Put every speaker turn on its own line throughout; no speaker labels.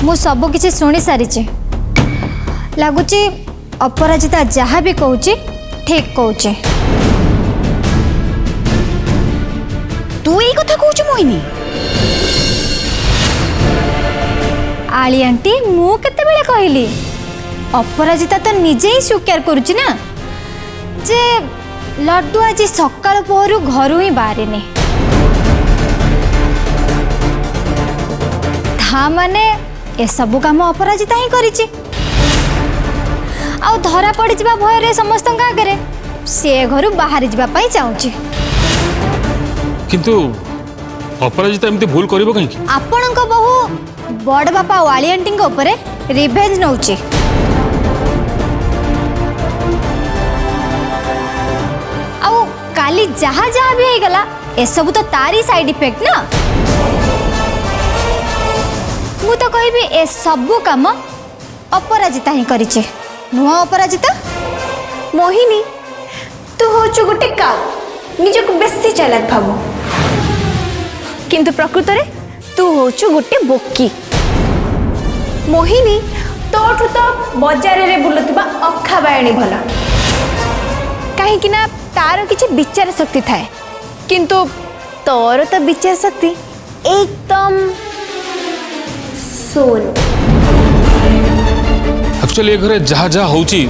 मु सब किछि सुनी सारी लगुच अपराजिता जहाँ भी कहूँ ठीक कहूँ।
तू यही कथा कहूँ मोहिनी?
आली आंटी मु केतेबेले कहली अपराजिता तो निजे ही स्वीकार करुची ना जे लड्डू आज सकाळ पहरु घर ही बाहरिनी था माने ए सब काम अपराजिता ही करिची आ धरा पड़ी जिबा भय समस्त आगे से घर बाहरी जावा पाई चाहूची।
किंतु अपराजिता एमती भूल करिवो कहीं?
आपणक बहु बड़ बापा वाली आंटी उपरे रिवेंज नौची। आउ काली जहा जहा भी गला ए सब तो तारी साइड इफेक्ट ना। मु तो कहबी ए सब काम अपराजिता ही करिचे नुआ अपराजिता।
मोहिनी तू होचु गोटे काउ निजक बेसी चालाक भाबो किंतु प्रकृत रे तू होचु गोटे बोकी। मोहिनी तोठू तो बाजार रे बुलुतबा अखा बायणी भला कहीं कि ना तार किछि विचार शक्ति थाए किंतु तोर तो विचार शक्ति एकदम सोल।
एक्चुअली घरे जहाँ जहाँ होची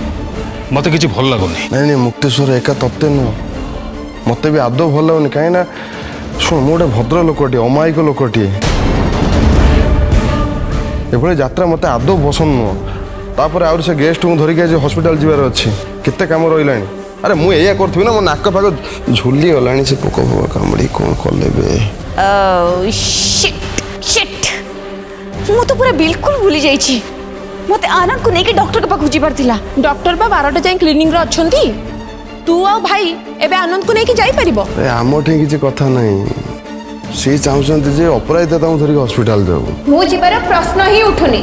मते किछि भल लागोनी।
नहीं नहीं मुक्तेश्वर एका तत्ते नु मते भी आदौ भल लगुनि कहीं ना शुण मु गोटे भद्र लोकटी अमायिक लोकटी एभली यात्रा मते आदौ पसंद नुह। तापर आउर से गेस्ट को धरिक आज हॉस्पिटल जीवार अच्छी केते काम रहिलानी। अरे मु एया करथि ना मो नाक फाक झुली गलानी से पोक पोक कामड़ी कोन करले बे।
ओह शिट शिट मु तो पूरा बिल्कुल भूली जाई छी। मते आनंद को नेकी डॉक्टर के पाखु जीवार थिला।
डॉक्टर बा 12टा जाय क्लिनिक रे अछंती। तू आ भाई एबे आनंद को नेकी जाई परिबो?
अरे आमठी किछि कथा नहीं से चाहउछंती जे अपराजिता ताऊ धरिक हॉस्पिटल जाऊ।
मु जीवार प्रश्न ही उठुनी।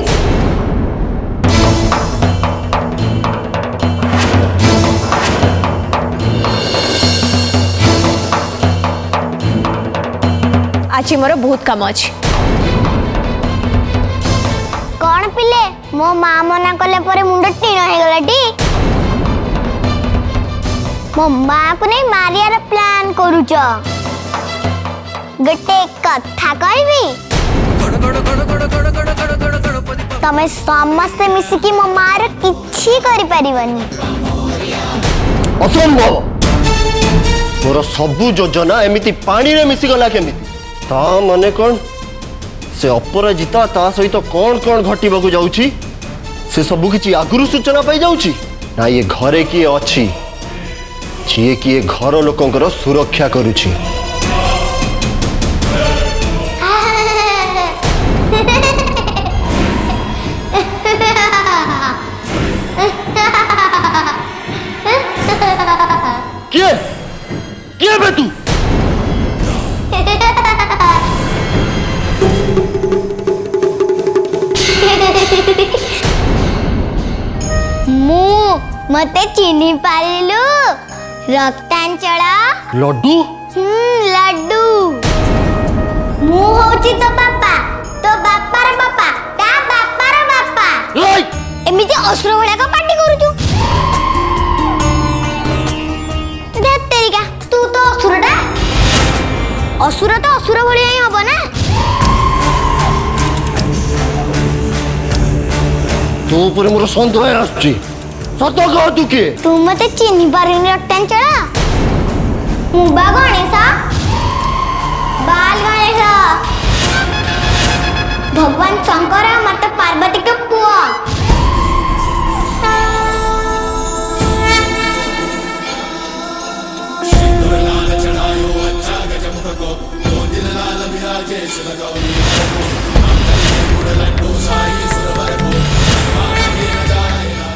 आज मोर बहुत काम अछि।
कौन पिले मो माँ मना कले परे मुंड टीण हो गला टी मो माँ को नहीं मारियार प्लान करूच। गटे कथा कहबी तमे समस्त मिसिकी मो मार किछि करि परिबनी।
असंभव मोर सबु योजना एमिति पानी रे मिसी गला केमिति ता माने कोन से अपराजिता ता सहित कौन कौन घटिबा जाउची से सबु किछि आगुरु सूचना पाई जाउची ना ये घरे किए अछि जे किए घर लोकंकर सुरक्षा करूची। किए किए बे तू
मु मते चिनी पारिलु रक्तांचला
लड्डू
लड्डू मु होची तो बापार बापा ता बापार बापा
ओय
एमिति असुर भळा का पार्टी करूछु। देख तेरिका तू तो असुरटा असुर तो असुर भळिया ही हबो ना।
तो ऊपर मोर संदेह आछी सत कह तू के
तू मते चिनी पारिनी रक्तांचला मुबा गणेशा बाल गणेशा भगवान शंकर मत पार्वती के पुआ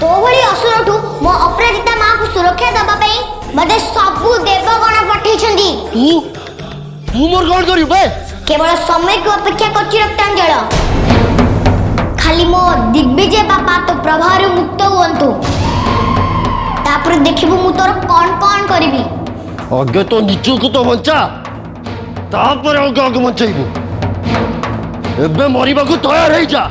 तो भली असुरठू मो अपराजिता मां को सुरक्षा दबा पई मते सबु देवगण पठेछंदी।
तू तू मोर कोन करियो बे
केवल समय को अपेक्षा करछि रक्तांजल खाली मो दिग्विजय बापा तो प्रभाव मुक्त हुअंतु तापर देखिबु मु तोर कोन कोन करबी।
आगे तो निचु को तो बंचा तापर आगे आगे बंचाइबू एबे मरिबा को तैयार हे जा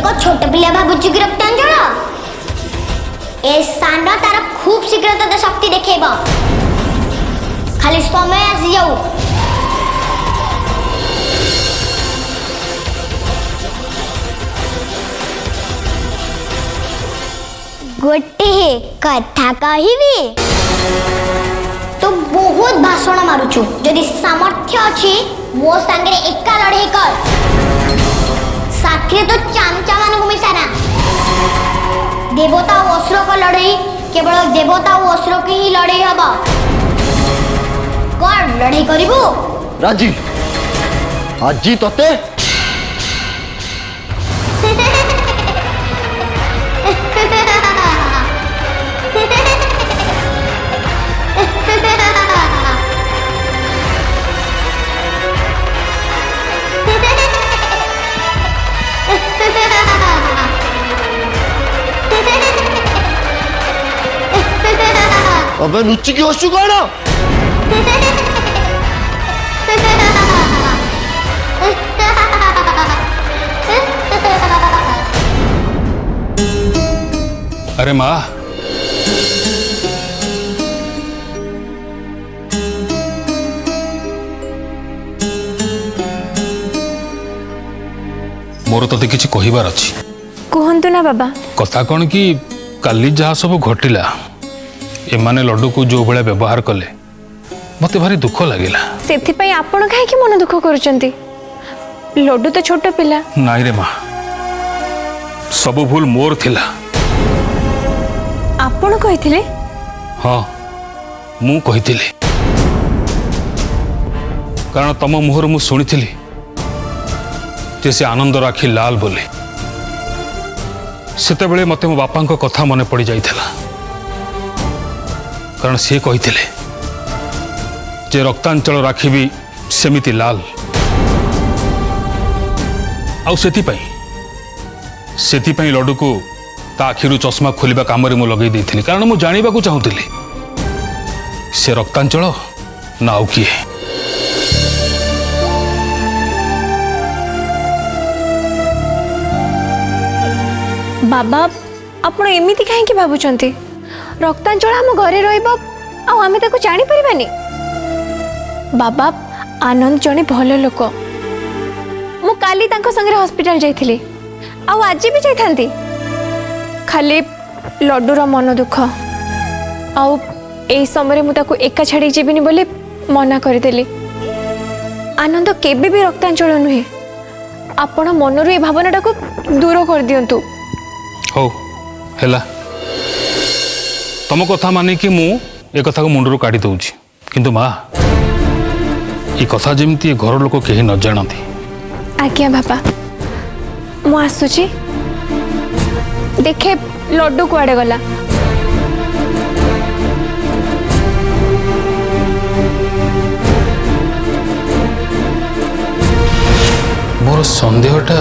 को छोट पिला भाबुची कि रक्तांजल ए सांड तार खूब शीघ्र तते शक्ति देखेबो खाली समय आसी जाऊ गोटे कथा कहिबी तू बहुत भाषण मारुचु जदि सामर्थ्य अछि मो संगे एका लड़ाई कर साथी तो चामचा मान को मिसाना देवता और असुर को लड़ाई केवल देवता और असुर की ही लड़ाई हबा कौन लड़ाई करिबो
राजी आजी तते अबे नुच्ची की हसु कौन
अरे माँ मोर तते किछि कहिबार अछि
कहंतु ना बाबा
कथा कौन कि काली जहाँ सब घटिला एमाने लड्डू को जो भाया व्यवहार कले मते भारी दुख लगिला
सेथिपाई आपण काहे मन दुख करूचंती लड्डू तो छोट पिला
नाई रे माँ सब भूल मोर थिला
आपण कहिथिले
हाँ मु कहिथिली कारण तम मुहर मु शुणिथिली जे से आनंद राखी लाल बोले सेतेबेले मते मो बापा कथा मन पड़ जाइथिला कारण सी कहिथिले जे रक्तांचल राखी भी सेमिति लाल आउ सेतिपाई लड्डू को ता आखिरु चश्मा खोलिबा काम रे मु लगे देथिली कारण मु जानिबा को चाहूतिली से रक्तांचल ना आउ किए
बाबा आपण एमिति काहे कि भाबुचंती रक्तांचल हम घरे रहइबो आ हमें ताको जानि परिबानी बाबा आनंद जने भलो लोक मु काली तांको संगे हॉस्पिटल जाइथिली आ आज भी जाइथांती खाली लड्डूर मन दुख आउ एई समय मु ताको एका छाड़ी जीविनी बोले मना करदेली आनंद केबे भी रक्तांचल नुहे आपण मनरु ए भावनाटा को दूर कर दियंतु
हो हेला तम कथा माने कि मु ए कथा को मुंडरू काटी दउची किंतु माँ ये कथा जमती घर लोक कहीं न जानती
आज्ञा बाबा मु आसुची देखे लड्डू कुआडे गला
मोर संदेहटा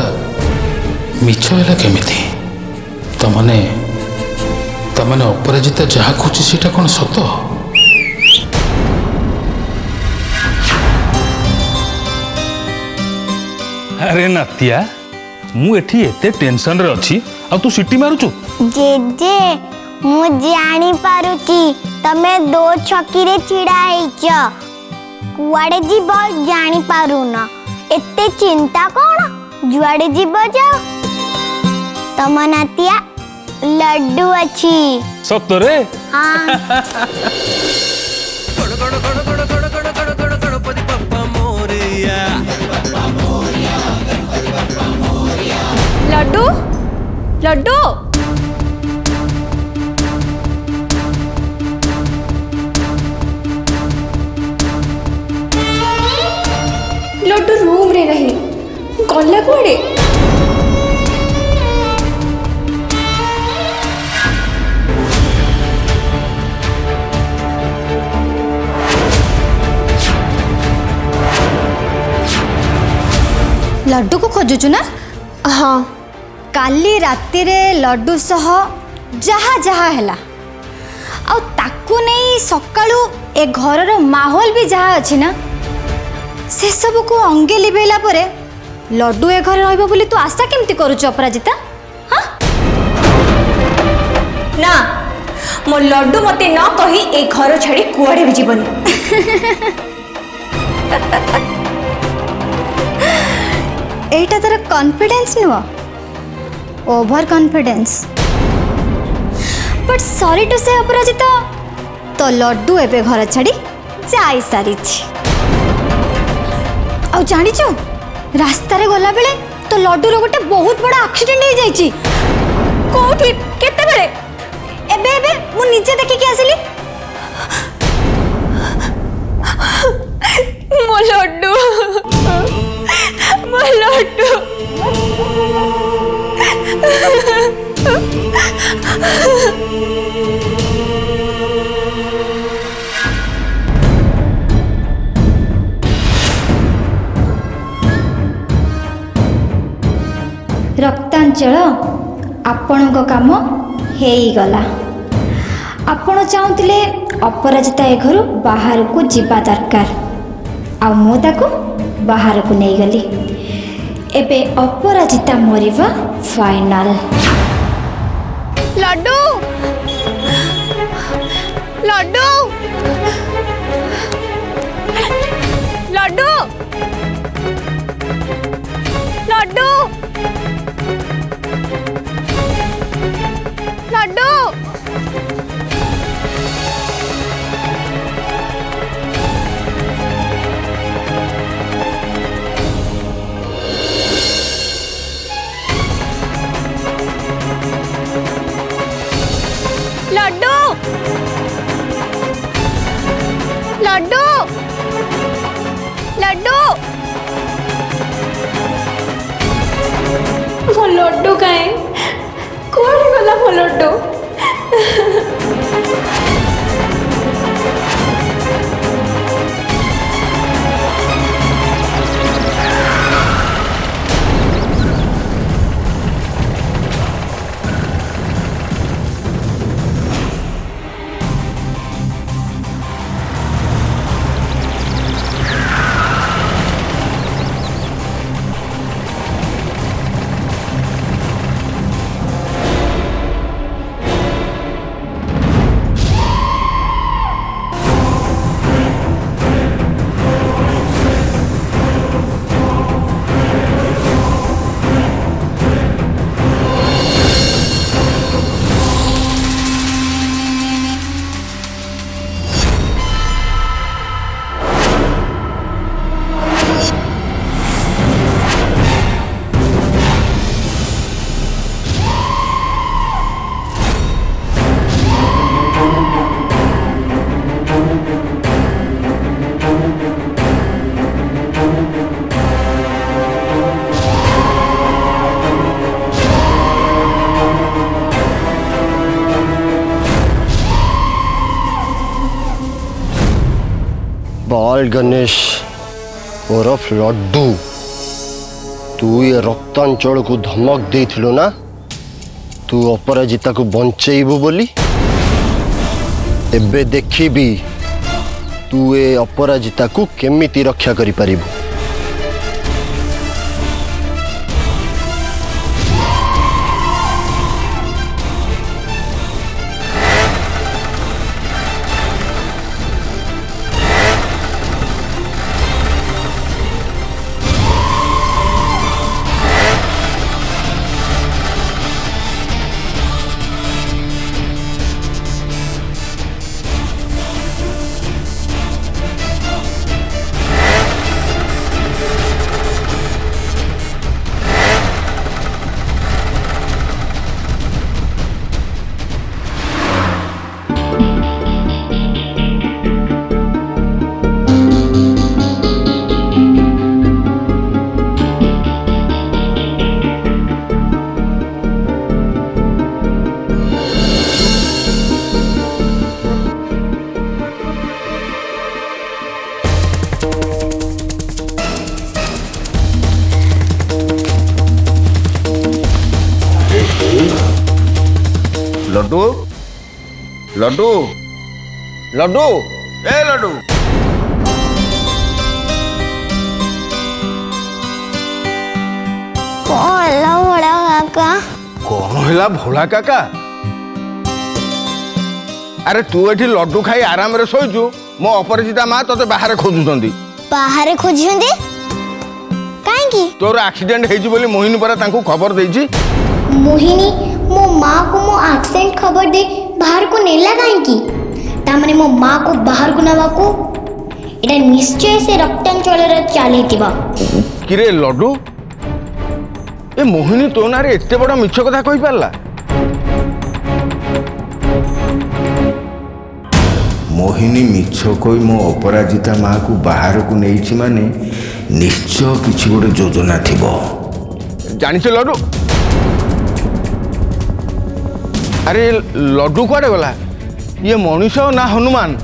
मिछ है केमिति तमने अपराजिता जहा कहूँ सीटा कौन सत अरे नातिया मु एठी एते टेंशन रे अछि आ तू सिटी मारुचु
जेजे मु जानी पारुची तमे दो छकी रे चिड़ा हेच कुआडे जीव जानी पारुना एते चिंता कोन जुआडे जीव जा तम नातिया लड्डू अछि
सतरे
हाँ
लड्डू लड्डू लड्डू रूम रे नहीं गला कुआडे
लड्डू को खोजुचु ना
हाँ
काली राति रे लड्डू सह जहा जहा हैला आ ताकू नहीं सकाळू ए घरर माहौल भी जहा अछि ना से सब को अंगे लिबेला परे लड्डू ए घर रहइबो बोली तू आशा केमती करूछु अपराजिता
ना मो लड्डू मते न कही ए घर छाड़ी कुआड़े भी जीवनी।
एटा तर कॉन्फिडेंस नुह, over confidence. But sorry to say Aparajita, तो लड्डू एबे घर छाड़ी जाई सारी। आ जानिचु रास्ता रे गला बेले तो लड्डू रो गोटे बहुत बड़ा एक्सीडेंट हो जाइची।
कोठी केते बेले?
एबे एबे मु निजे देखि के आसिली।
मो लड्डू मो लड्डू
रक्तांचल आपणक काम हेगला। आपण चाहूले अपराजिता ए घर बाहर को जीवा दरकार, आ मु ताको बाहर को नहीं गली। एबे अपराजिता मरिवा फाइनल।
लड्डू लड्डू लड्डू लड्डू लड्डू लड्डू लड्डू लड्डू मो लड्डू कहीं कौन गला मो लड्डू?
बाल गणेश ओरफ लड्डू, तू ये रक्तांचल को धमक देथिलु ना तू अपराजिता को बंचेइबु बोली। एबे देखिबी तू ए अपराजिता को केमिति रक्षा करि परिबु।
लड्डू लड्डू लड्डू ए लड्डू
कौन है बड़ा काका?
कौन है भोला काका?
अरे तू एठी लड्डू खाई आराम रे शोचु मो अपरिचिता माँ तोते बाहर खोजुचंदी
बाहर खोजुंदी काहेकि
तोर एक्सीडेंट हेजी बोली मोहिनी परा तांको खबर देइची
मोहिनी मो माँ को मो एक्सीडेंट खबर दे बाहर को नेला काहेकि तामने मो माँ को बाहर को नवा को एटा निश्चय से रक्तांचल रे चालीतिबा
किरे लड्डू ए मोहिनी तो नारे एते बड़ा मिछ कथा कहि पारला
मोहिनी मिछ कोई मो अपराजिता माँ को बाहर को नहीं माने निश्चय किसी गोटे योजना थिबो
जानिछ लड्डू अरे लड्डू कुआडे गला ये मनीष ना हनुमान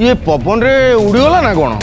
ये पवन रे उड़ीगला ना कौन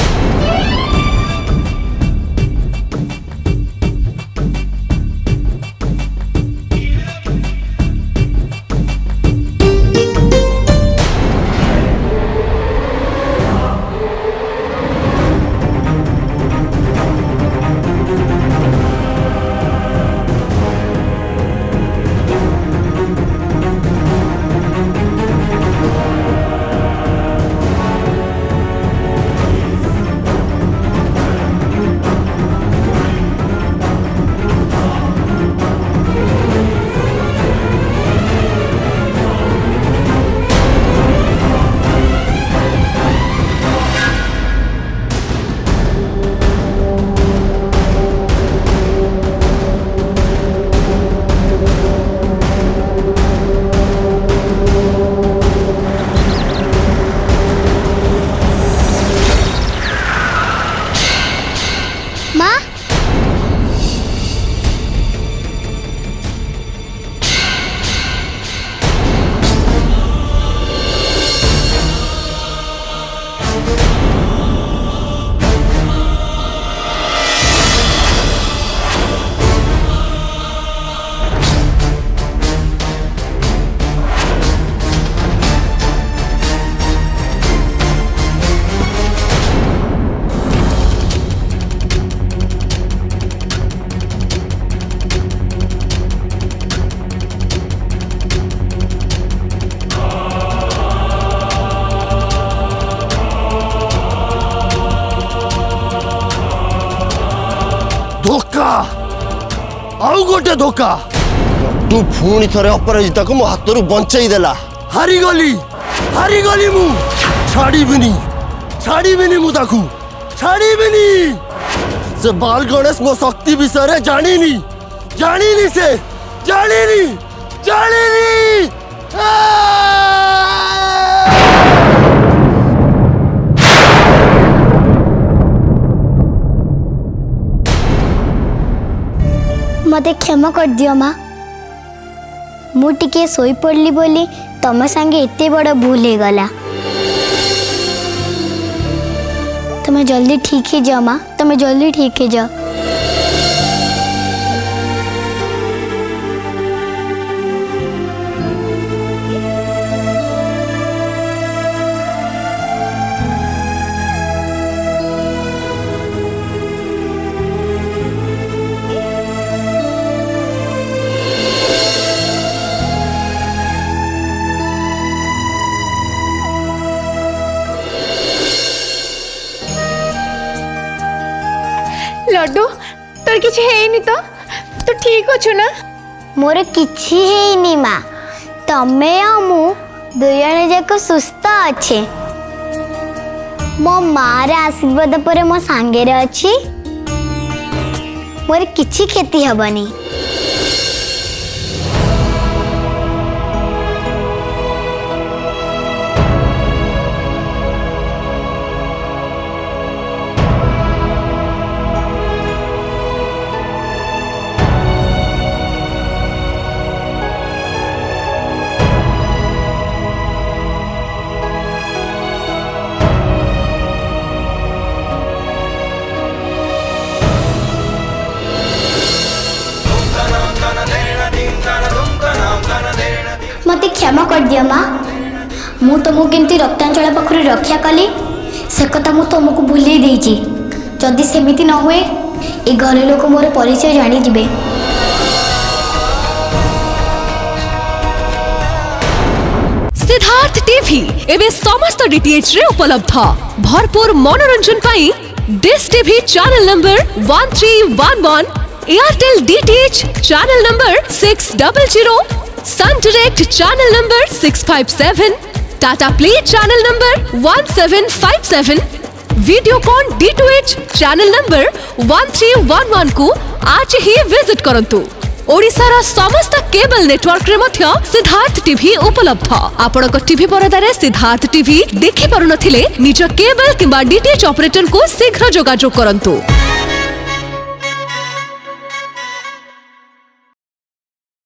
धोखा आउ गोटे धोखा तू पुणी थरे अपराजिता को मो हाथ बंचाई देला हारीगली मु छाड़ीबिनी मु ताकू छाड़ीबिनी से बाल गणेश मो शक्ति विषय रे जानिनी से जानिनी
मते क्षमा कर दियो माँ मु टिके सोई पड़ली बोली तम संगे एते बड़ भूल हो गला तुम जल्दी ठीक ही जाओ माँ तुम जल्दी ठीक ही जाओ
लड्डू तोर किछ हेइनी तो तू ठीक अछु ना
मोर किछि हेइनी माँ तमे आ मु दुई जण जाक सुस्थ अच्छे मो माँ रे आशीर्वाद पर मो सांगे रे अछि मोर किछि क्षति हबनी मते क्षमा कर दिया माँ मु तुमको केमती रक्तांचल पाखर रक्षा कली से कथा मु तुमको भूली देइची जदि सेमिति न हुए ए घर लोक मोर परिचय जानी जिबे
सिद्धार्थ टीवी एवं समस्त डीटीएच रे उपलब्ध भरपूर मनोरंजन पाई dish TV channel number 1311, Airtel DTH channel number 600, Sun Direct channel number 657, Tata Play channel number 1757, Videocon D2H channel number 1311 को आज ही विजिट करंतु। ओडिशार समस्त केबल नेटवर्क रे मध्य सिद्धार्थ टीवी उपलब्ध। आपणक टीवी परदारे सिद्धार्थ टीवी देखि पारुनथिले निज केबल किंबा डीटीएच ऑपरेटर को शीघ्र जोगाजोग करंतु।